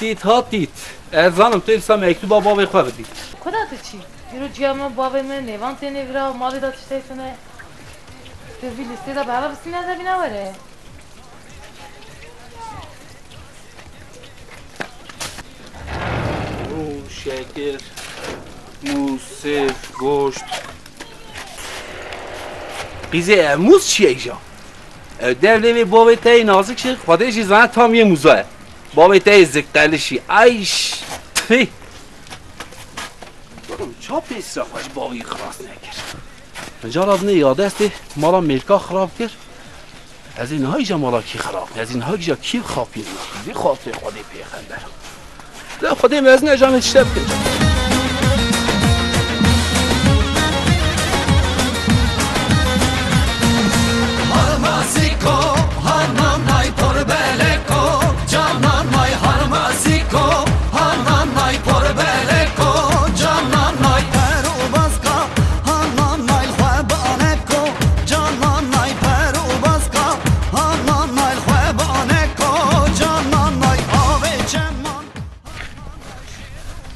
دید ها دید ارزانم تو ایسا مکتوبا بابای خواه بدید کدا تو چی؟ یرو جیام بابای من نیوان تینه برا مالی دا تشتای تونه تو وی لیسته دا بابا بسی نزبی نواره شکر موز سف گوشت قیزه موز چیه ایجا؟ devlevi bobetey nazik şey خودش زن tam یه موزه bobetey زکتلشی ایش فی چا پیس را خوش باوی خلاص نکرد جالب نه یاد است مال امریکا خراب کرد از این های مالا کی خراب از این های کی خاپی بی خاطر خودی پیغمبر ده خودی مزن اجامه چشتب کرد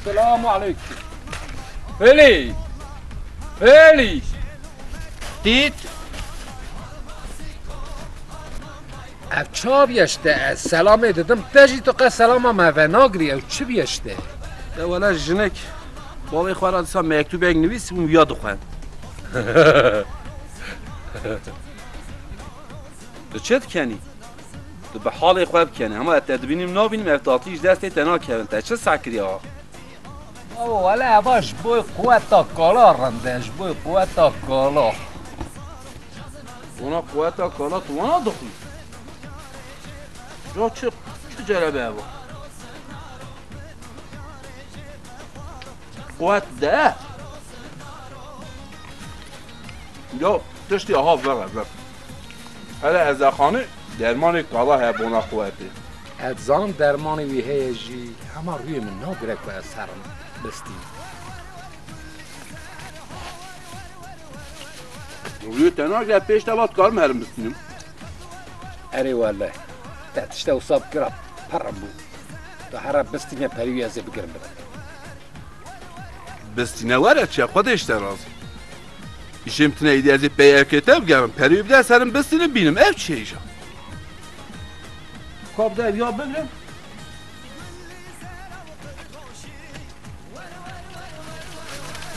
السلام عليكم هلي دید چا بیشته سلام دادم تجی تو که سلام هم ناگری او چی بیشته ده ولی جنک بابای خواه را دیسا مکتوب یک نویس اون بیاد خواه ده چه کنی؟ ده به حال خواه بکنی اما اتدبینیم نابینیم افتاتیش دسته تنا کرن تا چه سکری ها؟ او ولی باش بوی قوتا کالا رندش بوی قوتا کالا اونا قوتا کالا تو اونا دخلی یا چه جلبه با قوت ده یا تشتی آها بگرد هلا از خانه درمان کالا های بونا قوتی ادزانم درمانی وی هیجی همه روی من نگره که سرم بستی روی تنها که پیش دوات کار مرم بستیم اره والله تشته اصاب کرا پرم بود تو هر بستیم پریوی ازی بگرم بدم بستینه واره چه خودش تراز ایشم تنه ایدی ازی پی کتاب بگرم پریوی بده سرم بستینه بینم اف چه ایشا کاب ده بیا بگرم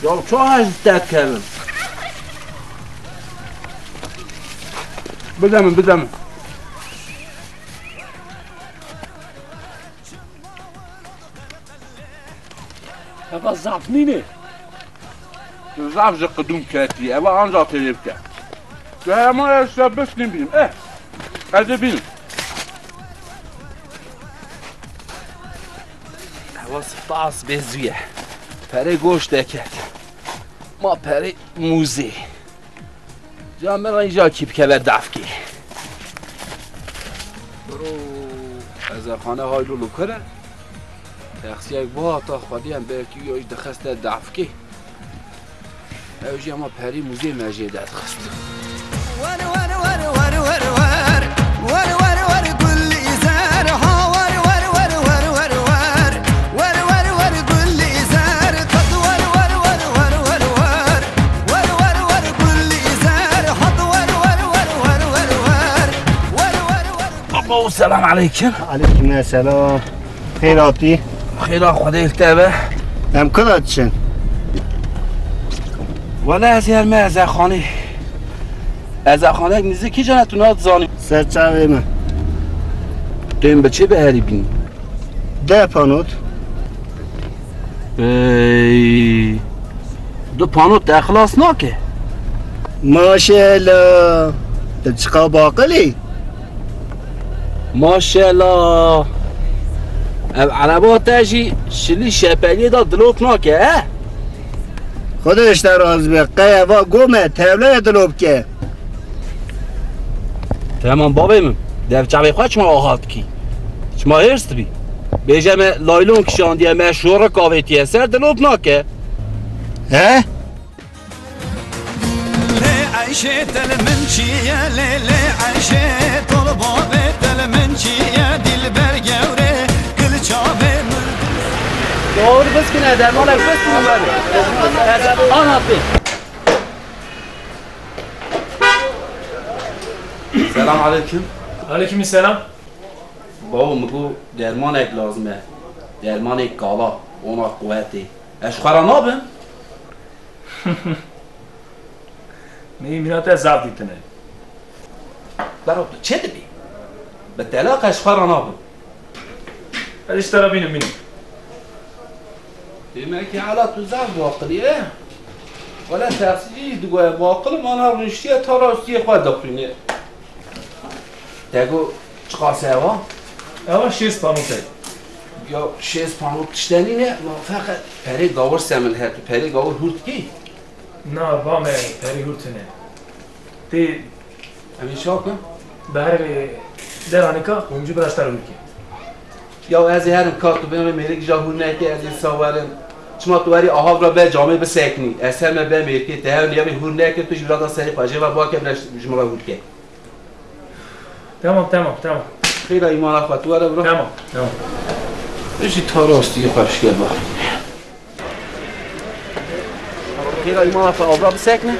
یا چه هزدت کردم بدم اوا زعف نینه زعف جا قدوم کردی اوا آنجا تلیب کرد تو همه اشتر بسنیم بینیم قدر بینیم اوا سپاس بزویه پره گوشت کرد ما پره موزه جا من اینجا کیپ که بر دفکی برو از خانه های لولو کنه تخصی یک با تا خودی هم برکی یایش دخست دفکی اوجی اما پری موزه مجید دخست السلام عليكم. عليكم السلام. خيراتي؟ خيرات خدي التابع. هم كلاتشن. ولا هزي هالما از خانه. از خانه نزدیک کی جانتون هات زانی؟ سرچاوه من. دیم به چه بهری بینی؟ ده پانوت. دو پانوت ده خلاص ناکه. ماشاءالله. تچقا باقلی؟ ماشاءالله عربات تاجی شلی شپلی دا دلوک ناکه اه؟ خودش در راز به قیوا گمه تبله دلوب که تمام بابای من دفچه خواه چما آهات کی چما هرست بی بیجم لایلون کشاندیه مشهور کاویتیه سر دلوب ناکه اه؟ عيشة المنشية ليلة عيشة طلبة المنشية دي البرجورة كل شافة دور بس کنه در مالک بس کنه آن بی سلام علیکم علیکم السلام بابا مگو درمانک لازمه درمانک کالا اونا قوتی اش خرانابم میبینات از زب دیتنه برای تو چه دبی؟ به طلاق اش خرانابم ازش ترا بینم demek ki hala tuzak vakıliye ولا تفسیری دوگاه واقعی من هر رشته تا راستی خود دکترینه دگو چقدر سوا؟ اما 6 پانوته یا 6 پانوت تشتنی نه فقط پری گاور سمل هست پری گاور هورت کی؟ نه بامه پری هورتنه تی همین شاکه؟ بهره درانکا اونجا براشتر هورکی یا از هرم کارتو بینم میری جا هور نکی از این سوارم چما تو وری آهاب را به جامعه بسکنی اصلا من به میرکی ته نیامی هور نکی توش برادر سری پاجه و با که برش جمعه هور کی تمام خیلی ایمان خواهد واره برو تمام بشی تا راستی خوشگل با خیلی ایمان خواهد آبرا بسکنه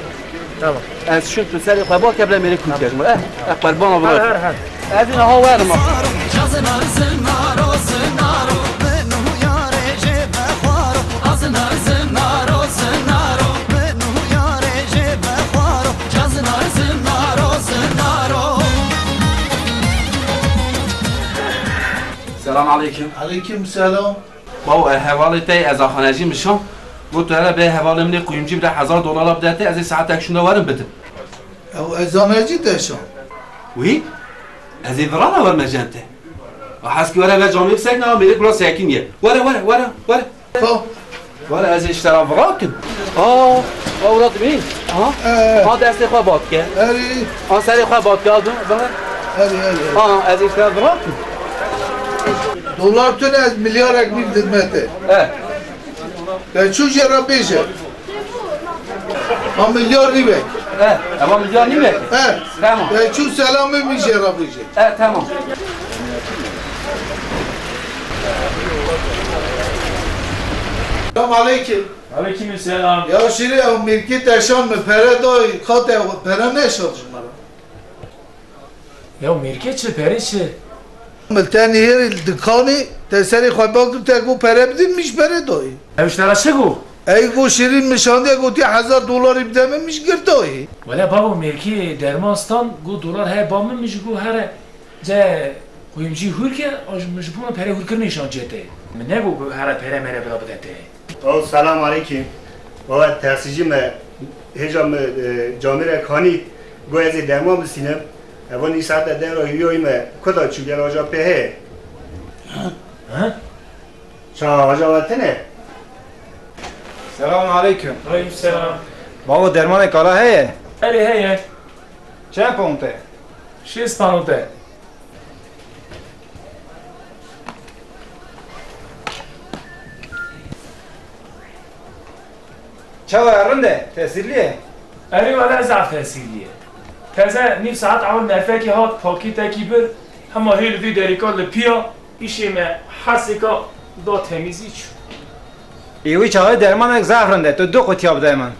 تمام از شد تو سری خواه با که برای میری کنی کشمه اقبل بان برو هر از این ها واره ما سلام علیکم علیکم سلام بابا حوالی تی از آخانجی میشم گفت تو به حوالی منی قیمجی بده $1000 بدهته از این ساعت اکشون ورم بده او ازانجی داشتم وی از این ورانه ور مجنته حس که وره به جامعه بسکنه میره کلا سکنیه وره خب وره از اشترا وراکن اولاد بین دست خواه باد که اری سری خواه باد که آدم اری از اشترا وراکن دلار تونه از میلیارد میر خدمته در چو جرا بیشه ما میلیار نیمه اما میلیار نیمه تمام در چو سلامه میشه را بیشه تمام سلام علیکم علیکم السلام یا شیری او میرکی تشان پره دای خاطر پره نشد شما یا میرکه چه پری چه ملتانی هر دکانی تسری خواه باکتو تگو پره بدیم میش پره دای اوشترا چه گو؟ ای گو شیرین مشانده گوتی $1000 بدم میش گردایی ولی بابا میرکی درمانستان گو دلار های بامه میشه گو هر جه قیمجی هور که آج مجبورم پره هور کرنیشان جده من نگو هر پره مره بلا بدته سلام علیکم بابا تحصیجی ما هجام جامعه کانی گوی از درمان بسینم اوانی ساعت در راهیوی ما کدا چوگر آجا پهه شما آجا وطنه سلام علیکم علیکم السلام بابا درمان کالا هیه؟ اری هیه چند پونته؟ 6 پانوته چه ورنده؟ تحصیلیه؟ اری ولی ضعف تحصیلیه تازه نیم ساعت اول مرفکی هات پاکی تکی بر همه هیل وی دریکا لپیا ایشه ما حسیکا دا تمیزی چو ایوی چه های درمان یک ضعف رنده تو 2 قطیاب ده من